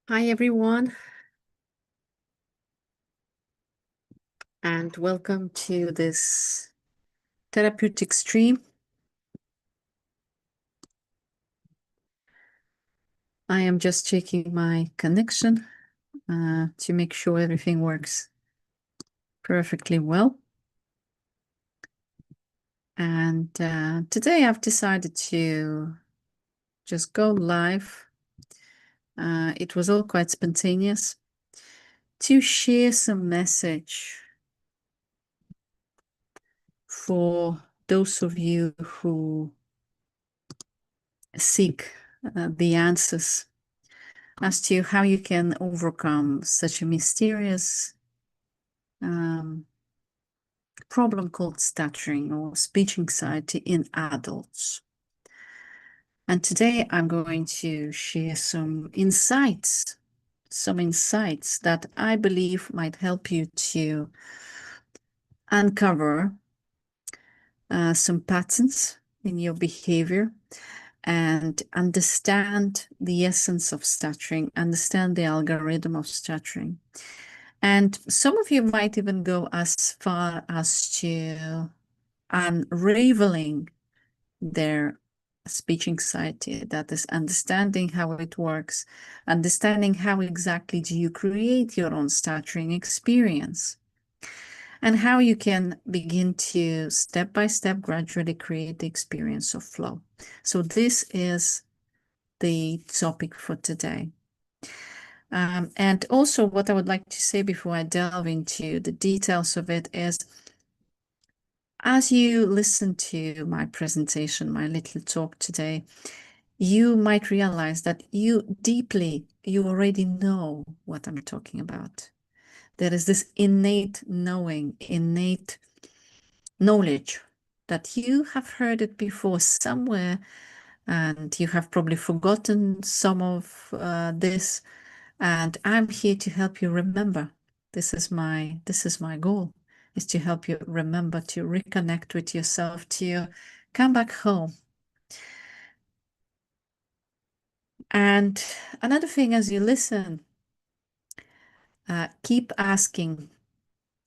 Hi, everyone, and welcome to this therapeutic stream. I am just checking my connection to make sure everything works perfectly well. And today I've decided to just go live. It was all quite spontaneous to share some message for those of you who seek the answers as to how you can overcome such a mysterious problem called stuttering or speech anxiety in adults. And today I'm going to share some insights that I believe might help you to uncover some patterns in your behavior and understand the essence of stuttering, understand the algorithm of stuttering. And some of you might even go as far as to unraveling their speech anxiety. That is understanding how it works, understanding how exactly do you create your own stuttering experience, and how you can begin to step by step gradually create the experience of flow. So this is the topic for today. And also what I would like to say before I delve into the details of it is, as you listen to my presentation, my little talk today, you might realize that you already know what I'm talking about. There is this innate knowing, innate knowledge that you have heard it before somewhere, and you have probably forgotten some of this. And I'm here to help you remember. This is my goal, is to help you remember, to reconnect with yourself, to come back home. And another thing, as you listen, keep asking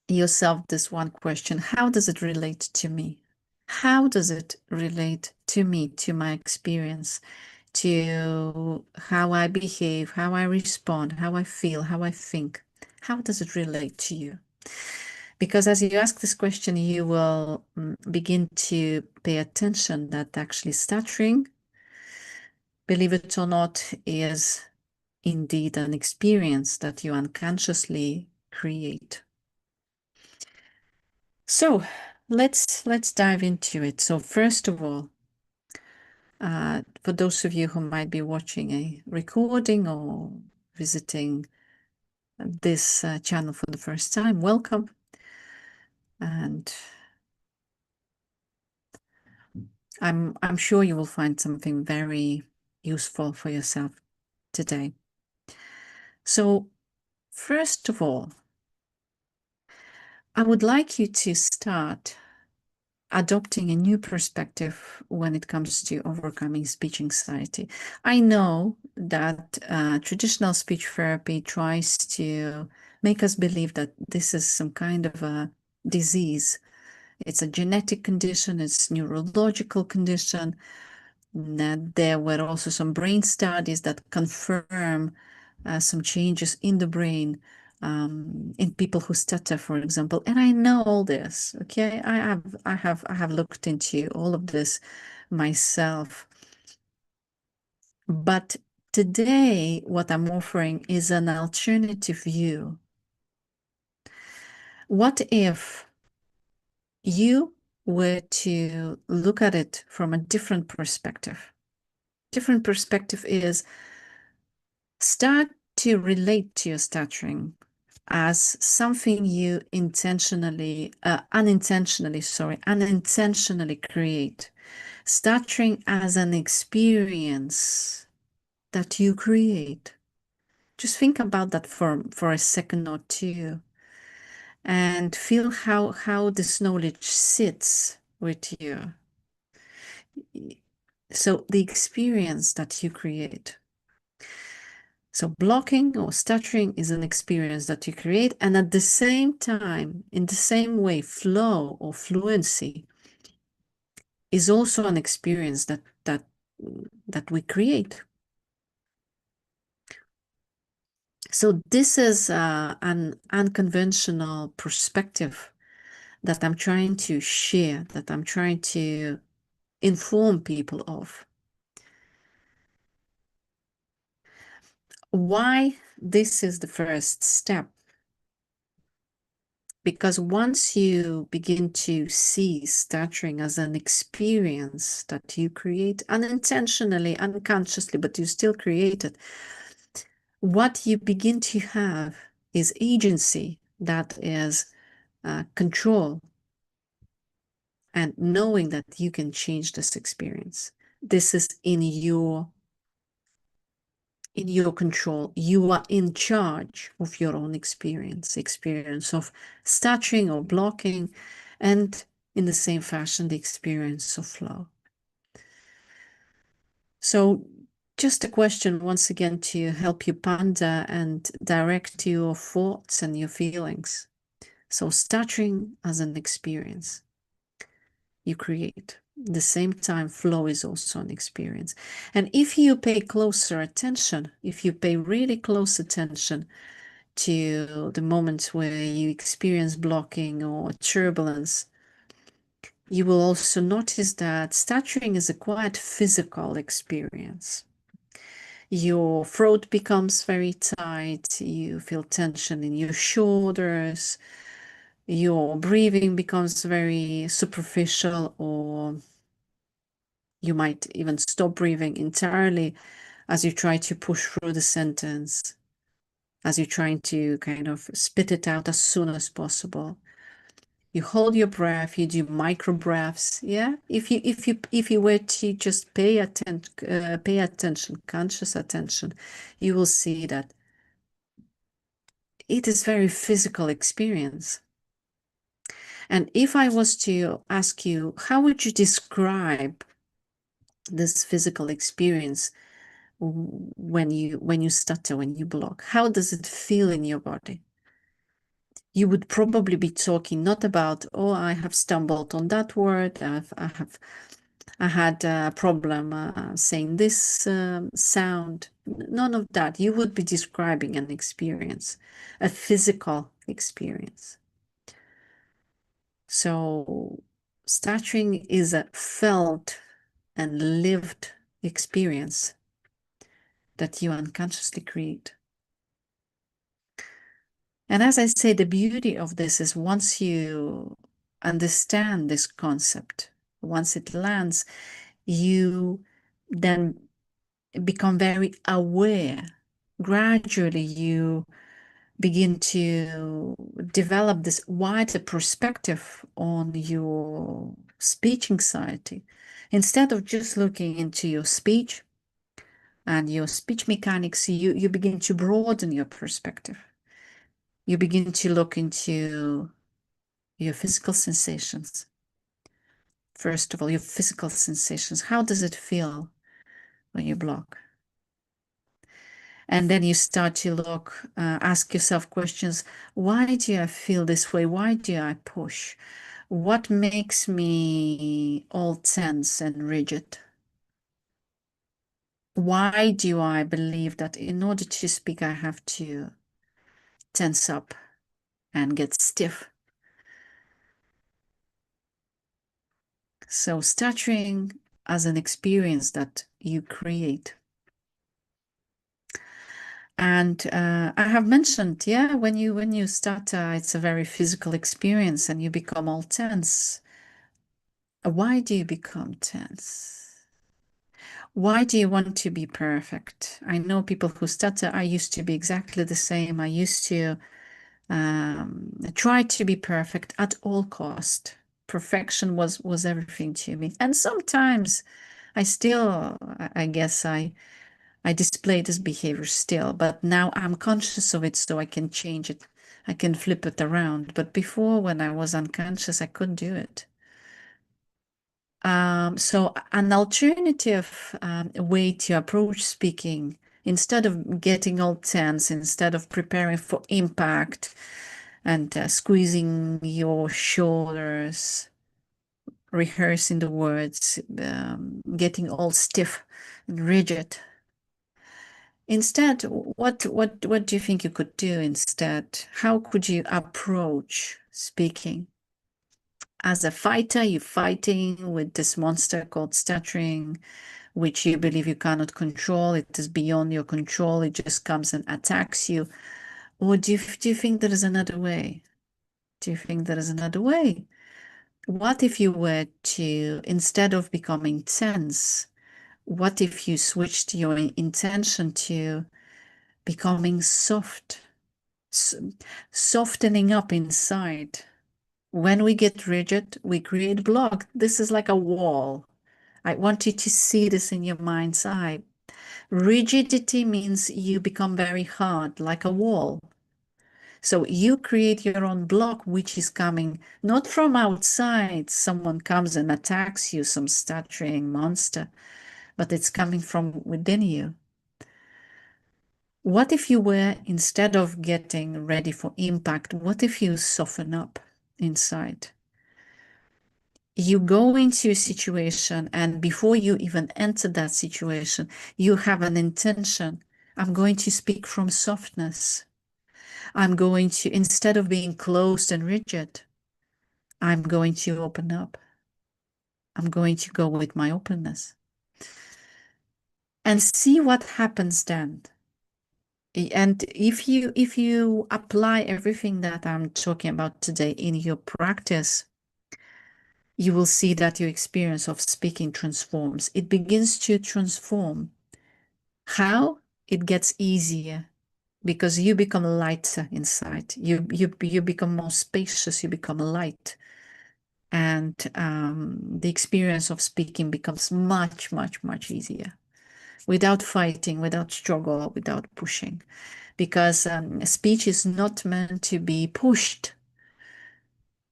yourself this one question: how does it relate to me? How does it relate to me, to my experience, to how I behave, how I respond, how I feel, how I think? How does it relate to you? Because as you ask this question, you will begin to pay attention that actually stuttering, believe it or not, is indeed an experience that you unconsciously create. So let's dive into it. So first of all, for those of you who might be watching a recording or visiting this channel for the first time, welcome. And I'm sure you will find something very useful for yourself today. So first of all, I would like you to start adopting a new perspective when it comes to overcoming speech anxiety. I know that traditional speech therapy tries to make us believe that this is some kind of a disease. It's a genetic condition, it's a neurological condition. There were also some brain studies that confirm some changes in the brain in people who stutter, for example. And I know all this. Okay, I have looked into all of this myself. But today, what I'm offering is an alternative view. What if you were to look at it from a different perspective? Different perspective is start to relate to your stuttering as something you unintentionally create. Stuttering as an experience that you create. Just think about that for a second or two and feel how this knowledge sits with you. So the experience that you create. So blocking or stuttering is an experience that you create, and at the same time, in the same way, flow or fluency is also an experience that we create. So this is an unconventional perspective that I'm trying to share, that I'm trying to inform people of. Why this is the first step? Because once you begin to see stuttering as an experience that you create unintentionally, unconsciously, but you still create it, what you begin to have is agency, that is control, and knowing that you can change this experience. This is in your control. You are in charge of your own experience of stuttering or blocking, and in the same fashion, the experience of flow. So just a question once again to help you ponder and direct your thoughts and your feelings. So stuttering as an experience you create. At the same time, flow is also an experience. And if you pay closer attention, if you pay really close attention to the moments where you experience blocking or turbulence, you will also notice that stuttering is a quite physical experience. Your throat becomes very tight, you feel tension in your shoulders, your breathing becomes very superficial, or you might even stop breathing entirely as you try to push through the sentence, as you're trying to kind of spit it out as soon as possible. You hold your breath, you do micro breaths. Yeah, if you were to just pay attention, conscious attention, you will see that it is very physical experience. And if I was to ask you, how would you describe this physical experience when you stutter, when you block? How does it feel in your body? You would probably be talking not about, oh, I have stumbled on that word, I had a problem saying this sound. None of that. You would be describing an experience, a physical experience. So stuttering is a felt and lived experience that you unconsciously create. And as I say, the beauty of this is once you understand this concept, once it lands, you then become very aware. Gradually, you begin to develop this wider perspective on your speech anxiety. Instead of just looking into your speech and your speech mechanics, you begin to broaden your perspective. You begin to look into your physical sensations. First of all, your physical sensations. How does it feel when you block? And then you start to look, ask yourself questions. Why do I feel this way? Why do I push? What makes me all tense and rigid? Why do I believe that in order to speak, I have to tense up and get stiff? So stuttering as an experience that you create. And I have mentioned, yeah, when you stutter, it's a very physical experience and you become all tense. Why do you become tense? Why do you want to be perfect? I know people who stutter. I used to be exactly the same. I used to try to be perfect at all cost. Perfection was everything to me. And sometimes I still, I guess I display this behavior still, but now I'm conscious of it so I can change it. I can flip it around. But before, when I was unconscious, I couldn't do it. So an alternative way to approach speaking Instead of getting all tense, instead of preparing for impact and squeezing your shoulders, rehearsing the words, getting all stiff and rigid. Instead, what do you think you could do instead? How could you approach speaking? As a fighter, you're fighting with this monster called stuttering, which you believe you cannot control. It is beyond your control. It just comes and attacks you. Or do you think there is another way? Do you think there is another way? What if you were to, instead of becoming tense, what if you switched your intention to becoming soft, softening up inside? When we get rigid, we create block. This is like a wall. I want you to see this in your mind's eye. Rigidity means you become very hard, like a wall. So you create your own block, which is coming not from outside, someone comes and attacks you, some stuttering monster, but it's coming from within you. What if you were, instead of getting ready for impact, what if you soften up inside? You go into a situation, and before you even enter that situation, you have an intention. I'm going to speak from softness. I'm going to, instead of being closed and rigid, I'm going to open up. I'm going to go with my openness and see what happens then. And if you apply everything that I'm talking about today in your practice, you will see that your experience of speaking transforms. It begins to transform. How? It gets easier because you become lighter inside. You become more spacious. You become light, and the experience of speaking becomes much, much, much easier, without fighting, without struggle, without pushing, because speech is not meant to be pushed.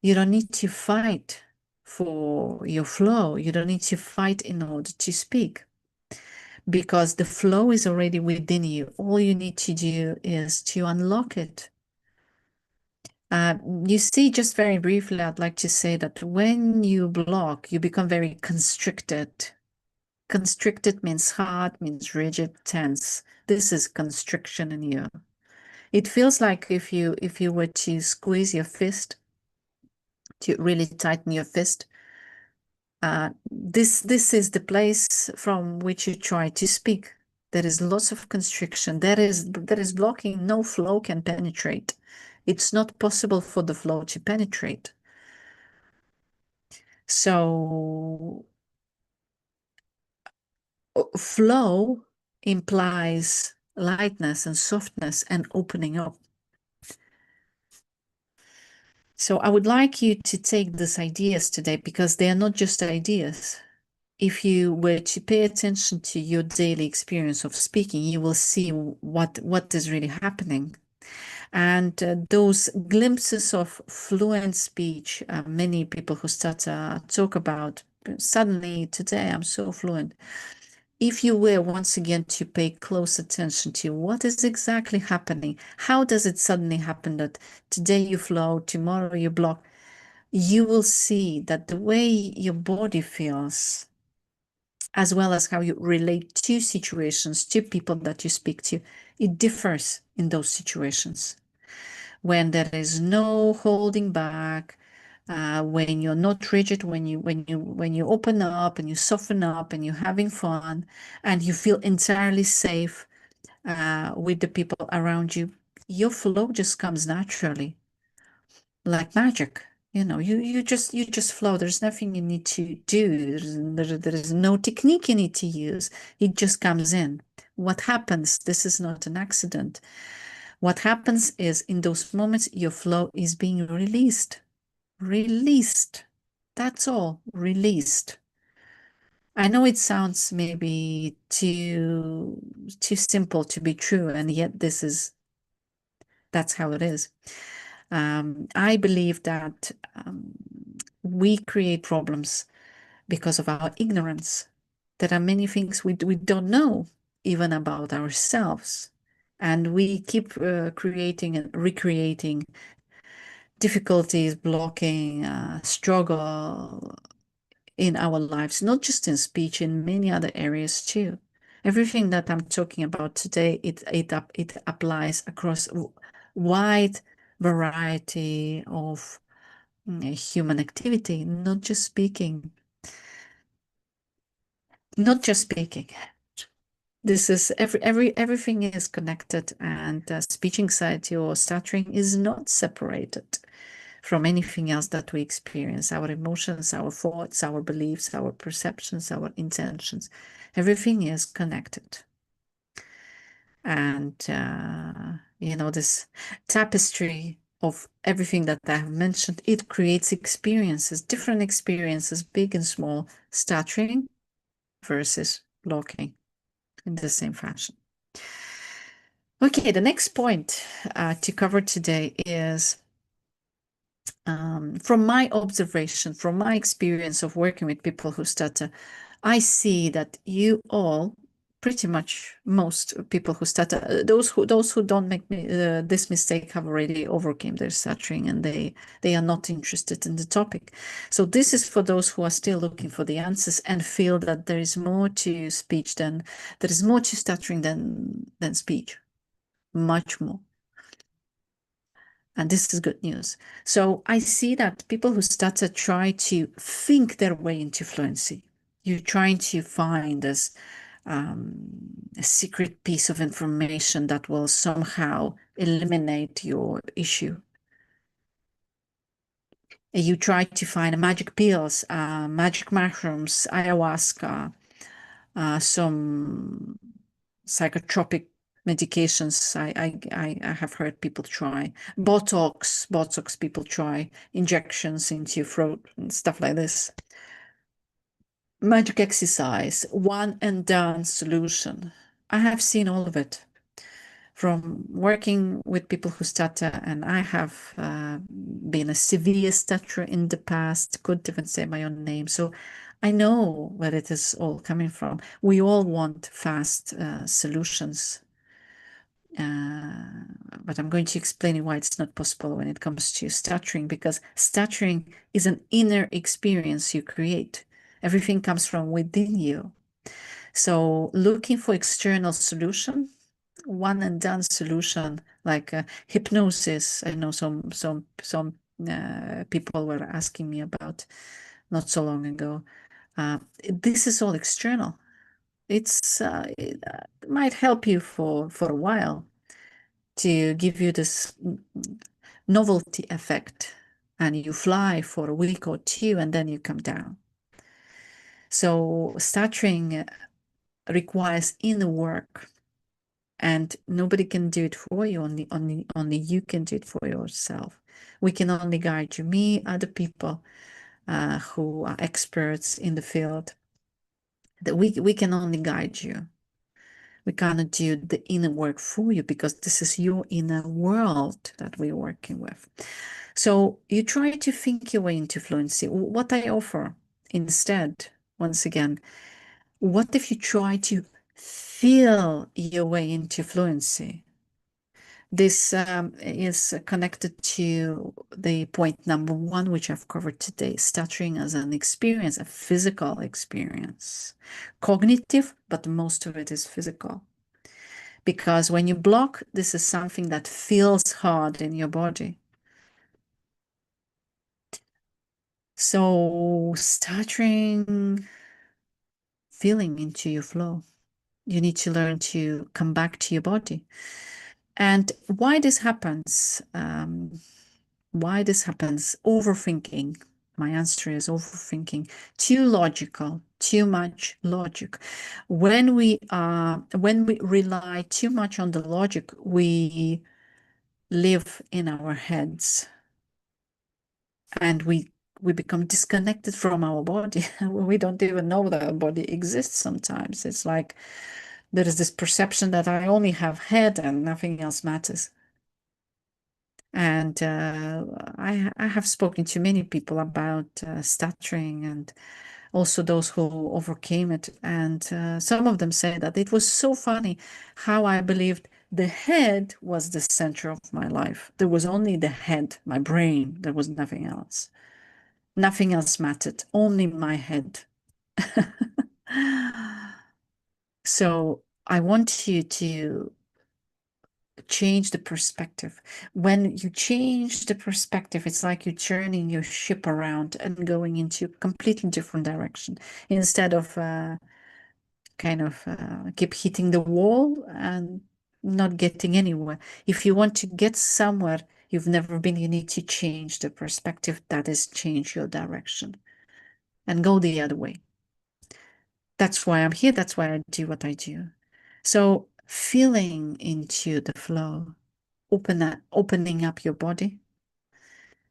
You don't need to fight for your flow. You don't need to fight in order to speak, because the flow is already within you. All you need to do is to unlock it. You see, just very briefly, I'd like to say that when you block, you become very constricted. Constricted means hard, means rigid, tense. This is constriction in you. It feels like if you were to squeeze your fist, to really tighten your fist, this is the place from which you try to speak. There is lots of constriction. There is blocking. No flow can penetrate. It's not possible for the flow to penetrate. So flow implies lightness and softness and opening up. So I would like you to take these ideas today, because they are not just ideas. If you were to pay attention to your daily experience of speaking, you will see what is really happening. And those glimpses of fluent speech, many people who start to talk about, suddenly today I'm so fluent. If you were once again to pay close attention to what is exactly happening, how does it suddenly happen that today you flow, tomorrow you block, you will see that the way your body feels, as well as how you relate to situations, to people that you speak to, it differs in those situations. When there is no holding back, when you're not rigid, when you open up and you soften up and you're having fun and you feel entirely safe with the people around you, your flow just comes naturally, like magic. You just flow. There's nothing you need to do. There is no technique you need to use. It just comes in. What happens? This is not an accident. What happens is, in those moments, your flow is being released. Released. That's all. Released. I know it sounds maybe too simple to be true, and yet that's how it is. I believe that we create problems because of our ignorance. There are many things we don't know. even about ourselves. And we keep creating and recreating difficulties, blocking, struggle in our lives, not just in speech, in many other areas too. Everything that I'm talking about today, it applies across a wide variety of human activity, not just speaking. Not just speaking. This is everything is connected, and speech anxiety or stuttering is not separated from anything else that we experience. Our emotions, our thoughts, our beliefs, our perceptions, our intentions, everything is connected. And this tapestry of everything that I have mentioned, it creates experiences, different experiences, big and small, stuttering versus blocking in the same fashion. Okay, the next point to cover today is from my observation, from my experience of working with people who stutter, I see that you all, pretty much most people who stutter, those who don't make this mistake have already overcame their stuttering, and they are not interested in the topic. So this is for those who are still looking for the answers and feel that there is more to speech than there is more to stuttering than speech, much more. And this is good news. So I see that people who stutter try to think their way into fluency. You're trying to find this a secret piece of information that will somehow eliminate your issue. You try to find magic pills, magic mushrooms, ayahuasca, some psychotropic medications. I have heard people try Botox people try, injections into your throat and stuff like this. Magic exercise, one and done solution. I have seen all of it from working with people who stutter, and I have been a severe stutterer in the past, couldn't even say my own name. So I know where it is all coming from. We all want fast solutions. But I'm going to explain why it's not possible when it comes to stuttering, because stuttering is an inner experience you create. Everything comes from within you. So looking for external solution, one and done solution like hypnosis. I know some people were asking me about not so long ago. This is all external. It might help you for a while to give you this novelty effect, and you fly for a week or two and then you come down. So stuttering requires inner work, and nobody can do it for you. Only you can do it for yourself. We can only guide you, me, other people who are experts in the field. That we can only guide you. We cannot do the inner work for you, because this is your inner world that we're working with. So you try to think your way into fluency. What I offer instead, once again, what if you try to feel your way into fluency? This is connected to the point number one, which I've covered today, stuttering as an experience, a physical experience. Cognitive, but most of it is physical. Because when you block, this is something that feels hard in your body. So stuttering, feeling into your flow. You need to learn to come back to your body. And why this happens? Overthinking. My answer is overthinking. Too logical, too much logic. When we rely too much on the logic, we live in our heads, and we become disconnected from our body. We don't even know that our body exists sometimes. It's like there is this perception that I only have head and nothing else matters. And I have spoken to many people about stuttering, and also those who overcame it. And some of them say that it was so funny how I believed the head was the center of my life. There was only the head, my brain. There was nothing else. Nothing else mattered, only my head. So I want you to change the perspective. When you change the perspective, it's like you're turning your ship around and going into a completely different direction instead of keep hitting the wall and not getting anywhere. If you want to get somewhere you've never been, you need to change the perspective. That is, change your direction and go the other way. That's why I'm here. That's why I do what I do. So feeling into the flow, opening up your body,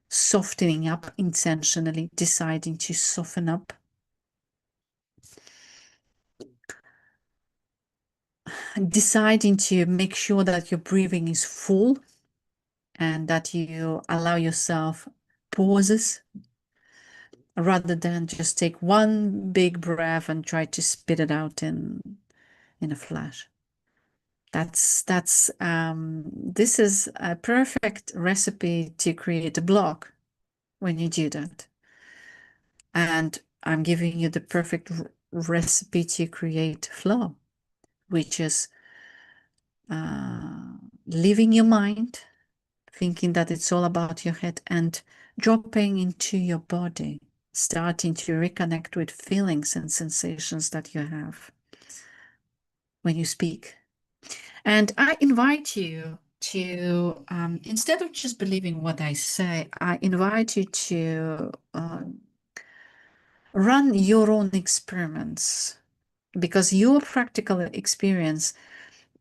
softening up intentionally, deciding to soften up, deciding to make sure that your breathing is full and that you allow yourself pauses rather than just take one big breath and try to spit it out in a flash. This is a perfect recipe to create a block when you do that. And I'm giving you the perfect recipe to create flow, which is leaving your mind, thinking that it's all about your head, and dropping into your body, starting to reconnect with feelings and sensations that you have when you speak. And I invite you to, instead of just believing what I say, I invite you to run your own experiments, because your practical experience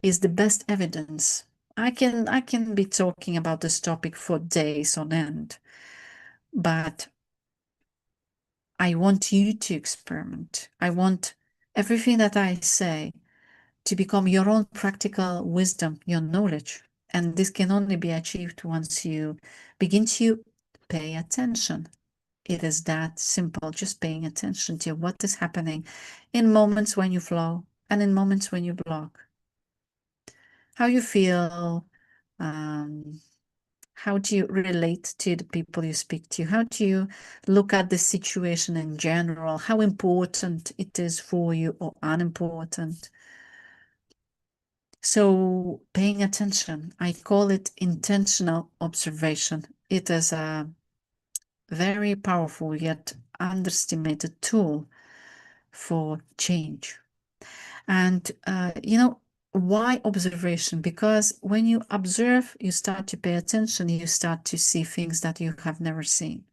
is the best evidence. I can be talking about this topic for days on end, but I want you to experiment. I want everything that I say to become your own practical wisdom, your knowledge. And this can only be achieved once you begin to pay attention. It is that simple, just paying attention to what is happening in moments when you flow and in moments when you block. How you feel, how do you relate to the people you speak to? How do you look at the situation in general? How important it is for you or unimportant? So paying attention, I call it intentional observation. It is a very powerful yet underestimated tool for change. And, why observation? Because when you observe, you start to pay attention, you start to see things that you have never seen.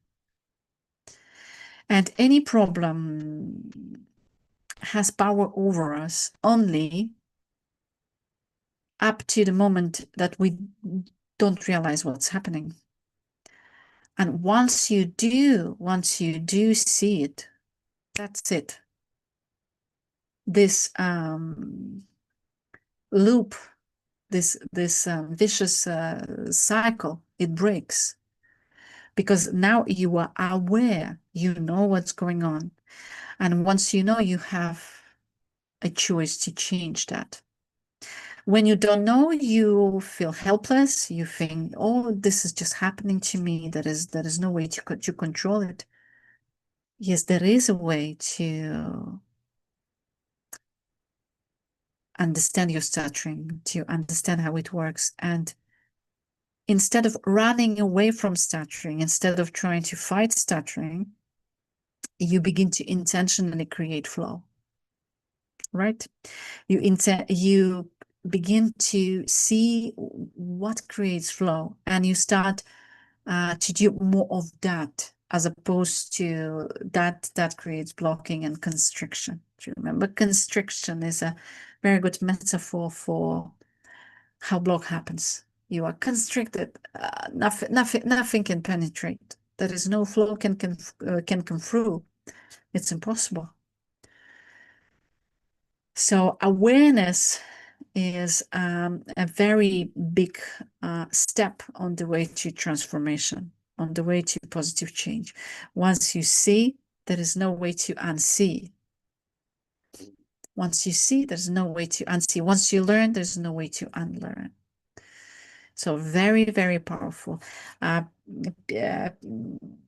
And any problem has power over us only up to the moment that we don't realize what's happening. And once you do see it, that's it. This loop, this vicious cycle, it breaks. Because now you are aware, you know what's going on. And once you know, you have a choice to change that. When you don't know, you feel helpless. You think, oh, this is just happening to me. There is no way to control it. Yes, there is a way to understand your stuttering, to understand how it works. And instead of running away from stuttering, instead of trying to fight stuttering, you begin to intentionally create flow, right? You begin to see what creates flow, and you start to do more of that as opposed to that creates blocking and constriction. Do you remember? Constriction is a very good metaphor for how block happens. You are constricted. Nothing can penetrate. There is no flow can come through. It's impossible. So awareness is a very big step on the way to transformation, on the way to positive change. Once you see there is no way to unsee. Once you see, there's no way to unsee. Once you learn, there's no way to unlearn. So very, very powerful.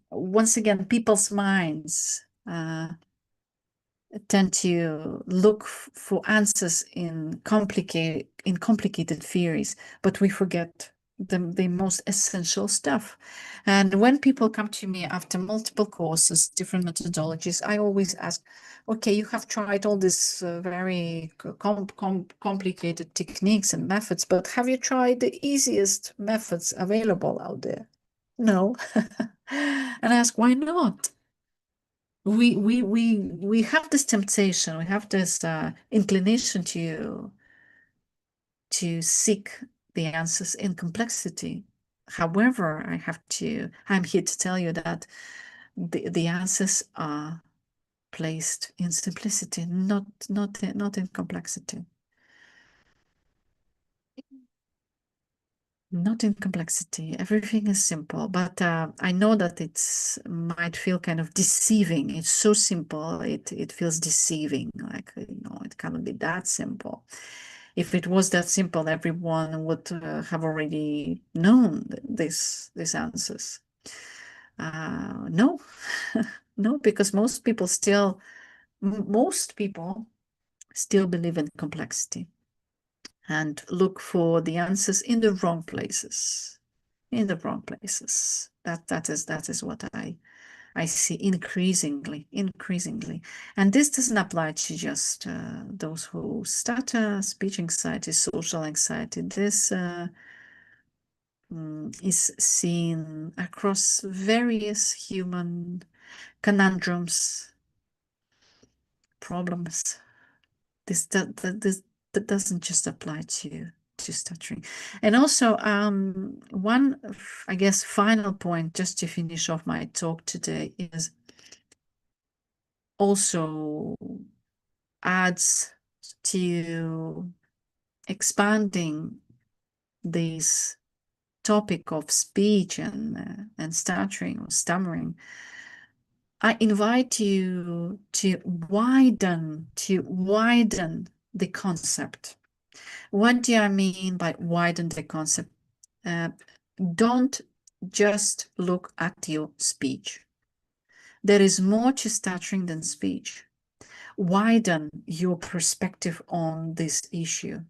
Once again, people's minds tend to look for answers in complicated theories, but we forget the most essential stuff. And when people come to me after multiple courses, different methodologies, I always ask, okay, you have tried all these very complicated techniques and methods, but have you tried the easiest methods available out there? No. And I ask, why not? We have this temptation, we have this inclination to seek the answers in complexity. However, I'm here to tell you that the answers are placed in simplicity, not in complexity. Not in complexity. Everything is simple, but I know that it might feel kind of deceiving. It's so simple, it feels deceiving. Like, it cannot be that simple. If it was that simple, everyone would have already known these answers. No, no, because most people still believe in complexity and look for the answers in the wrong places. In the wrong places. That is what I see increasingly. And this doesn't apply to just those who stutter, speech anxiety, social anxiety. This is seen across various human conundrums, problems. That doesn't just apply to stuttering. And also, one, I guess, final point, just to finish off my talk today, is also adds to expanding this topic of speech and stuttering or stammering. I invite you to widen the concept. What do I mean by widen the concept? Don't just look at your speech. There is more to stuttering than speech. Widen your perspective on this issue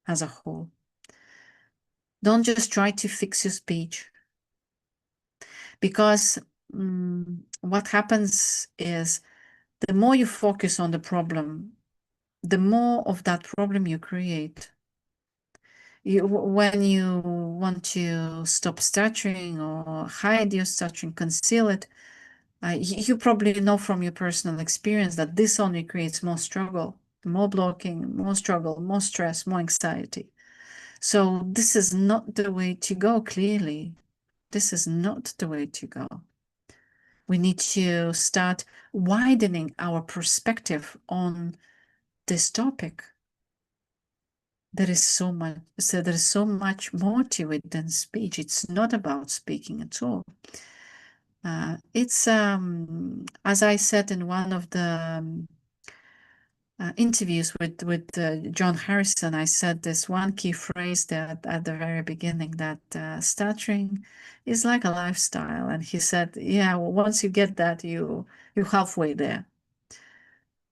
as a whole. Don't just try to fix your speech, because what happens is the more you focus on the problem, the more of that problem you create. When you want to stop stuttering or hide your stuttering, conceal it, you probably know from your personal experience that this only creates more struggle, more blocking, more struggle, more stress, more anxiety. So this is not the way to go, clearly. This is not the way to go. We need to start widening our perspective on this topic. There is so much more to it than speech. It's not about speaking at all. It's as I said in one of the interviews with John Harrison, I said this one key phrase that at the very beginning, that stuttering is like a lifestyle, and he said, "Yeah, well, once you get that, you're halfway there."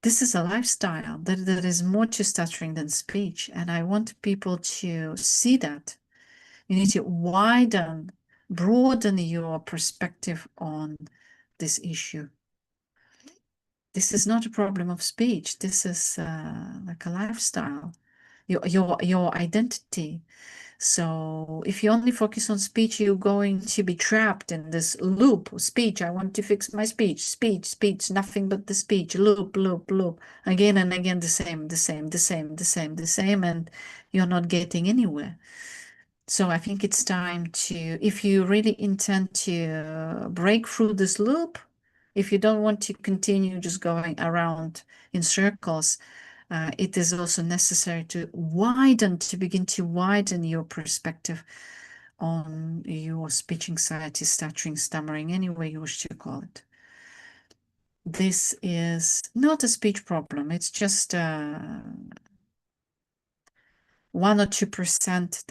This is a lifestyle. There is more to stuttering than speech, and I want people to see that. You need to broaden your perspective on this issue. This is not a problem of speech. This is like a lifestyle, your identity. So if you only focus on speech, you're going to be trapped in this loop of speech. I want to fix my speech, nothing but the speech, loop, again and again, the same, and you're not getting anywhere. So I think it's time to, if you really intend to break through this loop, if you don't want to continue just going around in circles, it is also necessary to begin to widen your perspective on your speech anxiety, stuttering, stammering, any way you wish to call it. this is not a speech problem. It's just 1 or 2%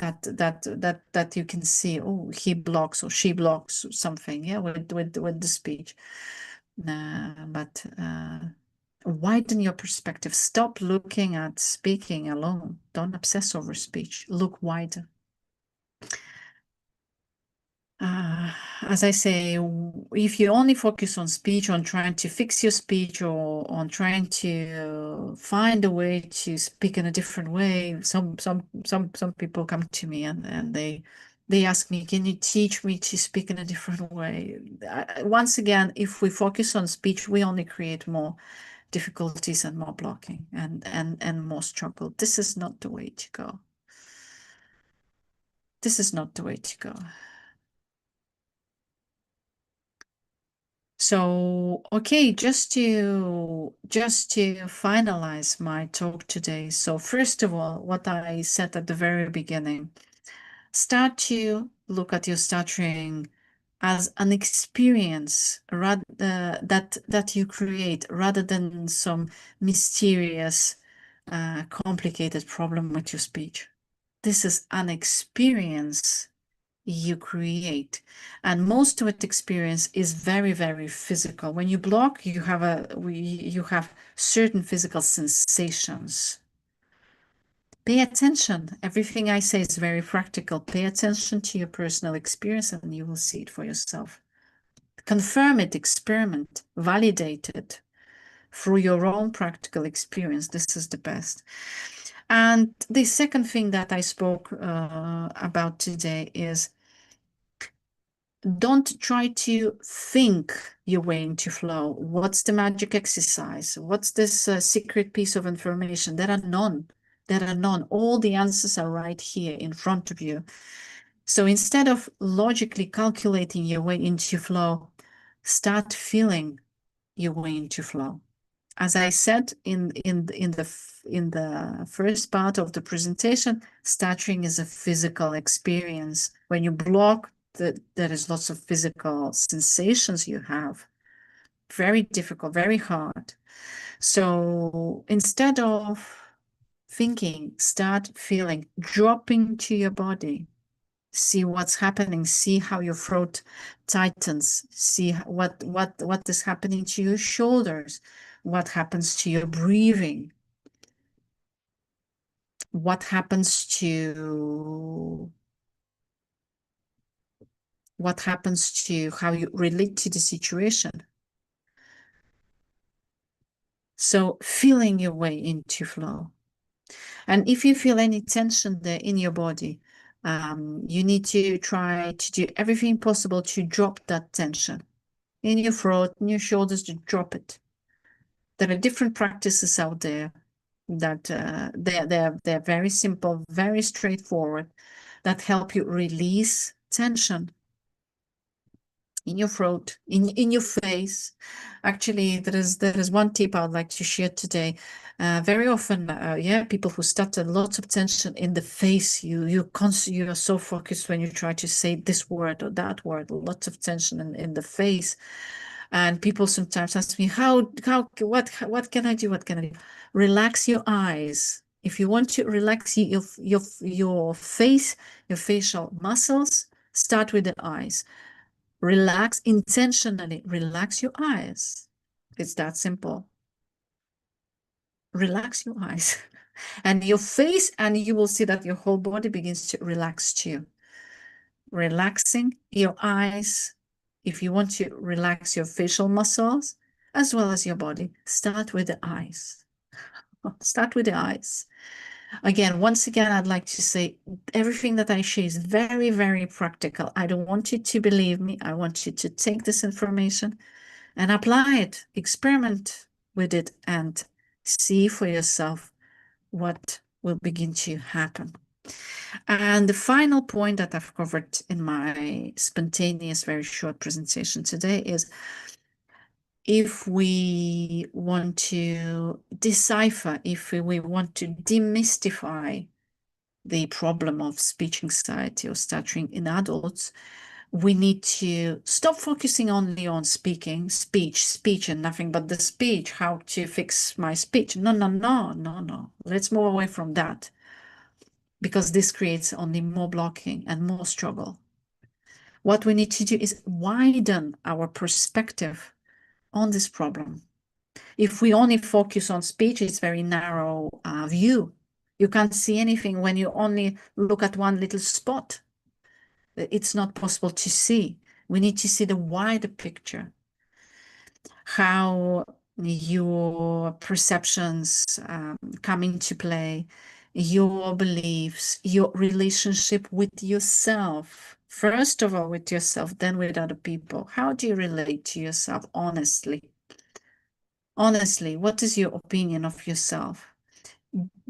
that you can see. Oh, he blocks or she blocks something. Yeah, with the speech. But widen your perspective. Stop looking at speaking alone. Don't obsess over speech. Look wider. As I say, if you only focus on speech, on trying to fix your speech, or on trying to find a way to speak in a different way, some people come to me and they ask me, "Can you teach me to speak in a different way?" Once again, if we focus on speech, we only create more difficulties and more blocking and more struggle. This is not the way to go. This is not the way to go. So, okay, just to finalize my talk today. So, first of all, what I said at the very beginning, start to look at your stuttering as an experience that you create rather than some mysterious, complicated problem with your speech. This is an experience you create, and most of it experience is very, very physical. When you block, you have certain physical sensations. Pay attention. Everything I say is very practical. Pay attention to your personal experience and you will see it for yourself. Confirm it, experiment, validate it through your own practical experience. This is the best. And the second thing that I spoke about today is, don't try to think your way into flow. What's the magic exercise? What's this secret piece of information? There are none. There are none. All the answers are right here in front of you. So instead of logically calculating your way into flow, start feeling your way into flow. As I said in the first part of the presentation, stuttering is a physical experience. When you block, there is lots of physical sensations you have. Very difficult, very hard. So instead of thinking, start feeling, drop into your body. See what's happening. See how your throat tightens. See what is happening to your shoulders. What happens to your breathing. What happens to how you relate to the situation. So feeling your way into flow. And if you feel any tension there in your body, you need to try to do everything possible to drop that tension in your throat, in your shoulders, to drop it. There are different practices out there that they're very simple, very straightforward, that help you release tension in your throat, in your face. Actually, there is one tip I'd like to share today. Very often, people who stutter, lots of tension in the face. You are so focused when you try to say this word or that word. Lots of tension in the face, and people sometimes ask me, what can I do? What can I do? Relax your eyes. If you want to relax your face, your facial muscles, start with the eyes. Relax intentionally. Relax your eyes. It's that simple. Relax your eyes and your face, and you will see that your whole body begins to relax too. Relaxing your eyes. If you want to relax your facial muscles as well as your body, start with the eyes. Start with the eyes. Again, once again, I'd like to say everything that I share is very, very practical. I don't want you to believe me. I want you to take this information and apply it, experiment with it, and see for yourself what will begin to happen. And the final point that I've covered in my spontaneous, very short presentation today is, if we want to decipher, if we want to demystify the problem of speech anxiety or stuttering in adults, We need to stop focusing only on speech, and nothing but the speech, how to fix my speech. No, no, no, no, no. Let's move away from that, because this creates only more blocking and more struggle. What we need to do is widen our perspective on this problem. If we only focus on speech, it's very narrow view. You can't see anything when you only look at one little spot. It's not possible to see. We need to see the wider picture, how your perceptions come into play, your beliefs, your relationship with yourself. First of all, with yourself, then with other people. How do you relate to yourself honestly? Honestly, what is your opinion of yourself?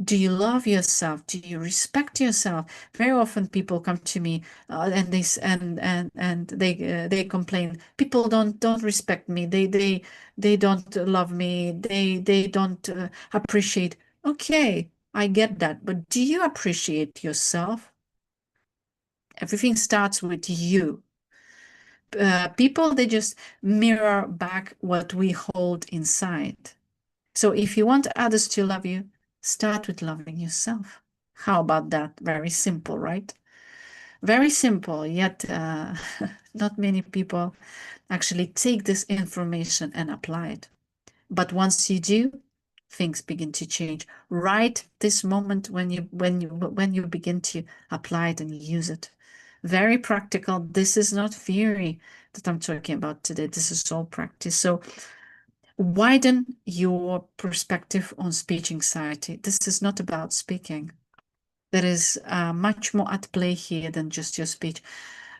Do you love yourself? Do you respect yourself? Very often people come to me and they complain. People don't respect me. They don't love me. They don't appreciate. Okay, I get that, but do you appreciate yourself? Everything starts with you. People, they just mirror back what we hold inside. So if you want others to love you, start with loving yourself. How about that? Very simple, right? Very simple, yet not many people actually take this information and apply it. But once you do, things begin to change. Right this moment when you begin to apply it and use it. Very practical. This is not theory that I'm talking about today. This is all practice. So widen your perspective on speech anxiety. This is not about speaking. There is much more at play here than just your speech.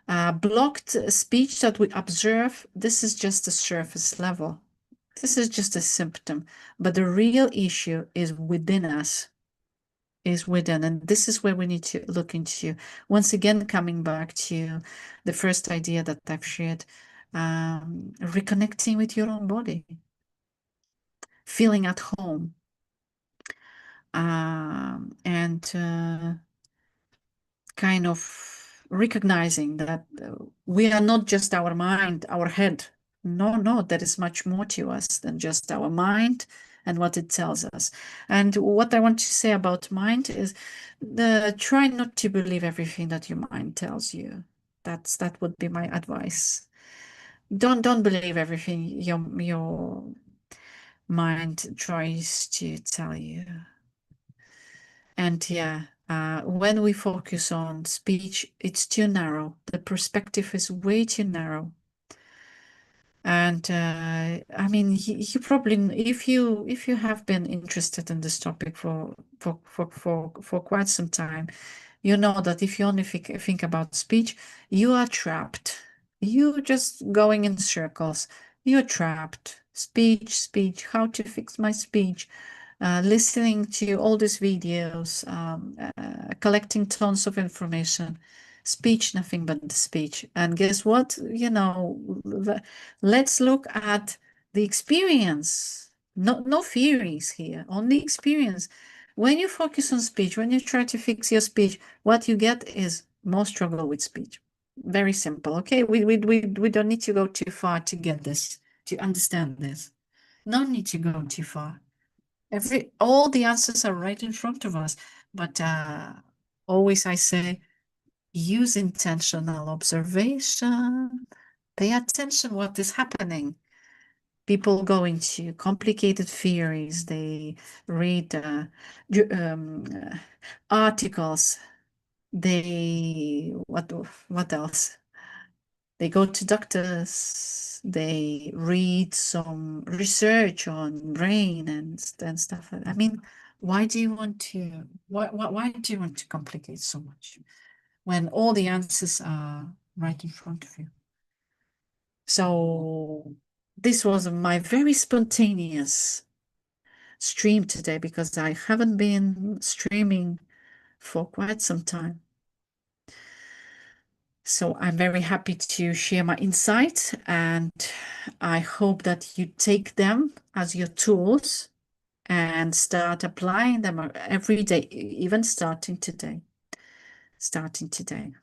Blocked speech that we observe, this is just a surface level. This is just a symptom. But the real issue is within us, is within. And this is where we need to look into. Once again, coming back to the first idea that I've shared, reconnecting with your own body, feeling at home, and kind of recognizing that we are not just our mind, our head. No, no, there is much more to us than just our mind and what it tells us. And what I want to say about mind is try not to believe everything that your mind tells you. That would be my advice. Don't believe everything your mind tries to tell you. And yeah, when we focus on speech, it's too narrow. The perspective is way too narrow. And I mean, you probably, if you have been interested in this topic for quite some time, you know that if you only think about speech, you are trapped. You're just going in circles. You're trapped. Speech, how to fix my speech, listening to all these videos, collecting tons of information. Speech, nothing but the speech. And guess what? Let's look at the experience. No theories here, only experience. When you focus on speech, when you try to fix your speech, what you get is more struggle with speech. Very simple. Okay, we don't need to go too far to get this, to understand this. No need to go too far. All the answers are right in front of us, but always I say, use intentional observation. Pay attention what is happening. People go into complicated theories. They read articles. What else? They go to doctors. They read some research on brain and stuff. I mean, why do you want to complicate so much when all the answers are right in front of you? So this was my very spontaneous stream today because I haven't been streaming for quite some time. So I'm very happy to share my insights, and I hope that you take them as your tools and start applying them every day, even starting today. Starting today.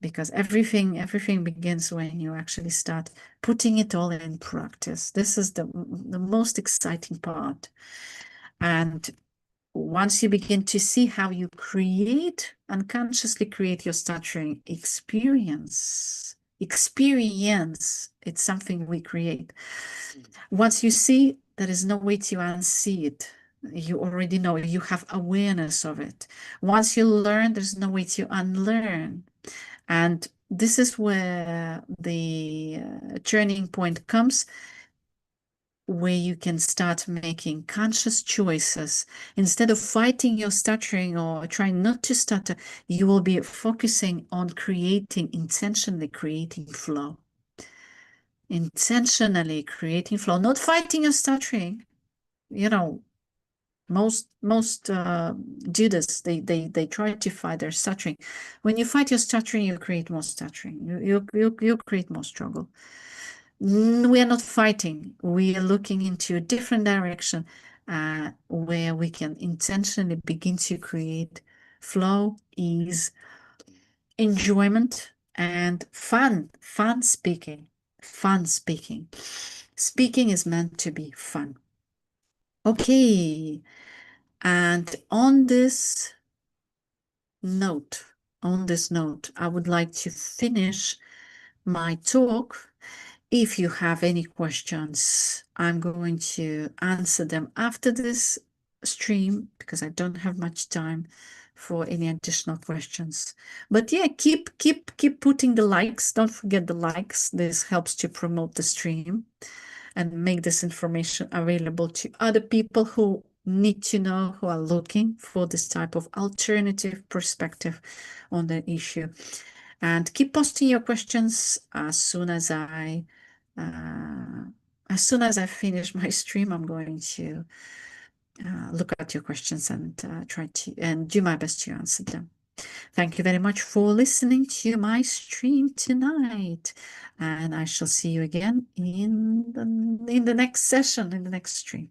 because everything begins when you actually start putting it all in practice. This is the most exciting part. And once you begin to see how you unconsciously create your stuttering experience, it's something we create. Once you see, there is no way to unsee it. You already know, you have awareness of it. Once you learn, there's no way to unlearn. And this is where the turning point comes, where you can start making conscious choices. Instead of fighting your stuttering or trying not to stutter, you will be focusing on intentionally creating flow. Intentionally creating flow, not fighting your stuttering. You know, most do this. They try to fight their stuttering. When you fight your stuttering, you create more stuttering. You create more struggle. We are not fighting. We are looking into a different direction, where we can intentionally begin to create flow, ease, enjoyment, and fun. Speaking. Speaking is meant to be fun. Okay. And on this note, I would like to finish my talk. If you have any questions, I'm going to answer them after this stream because I don't have much time for any additional questions. But yeah, keep putting the likes. Don't forget the likes. This helps to promote the stream and make this information available to other people who need to know, who are looking for this type of alternative perspective on the issue. And keep posting your questions as soon as I finish my stream. I'm going to look at your questions and try to do my best to answer them. Thank you very much for listening to my stream tonight, and I shall see you again in the next session, in the next stream.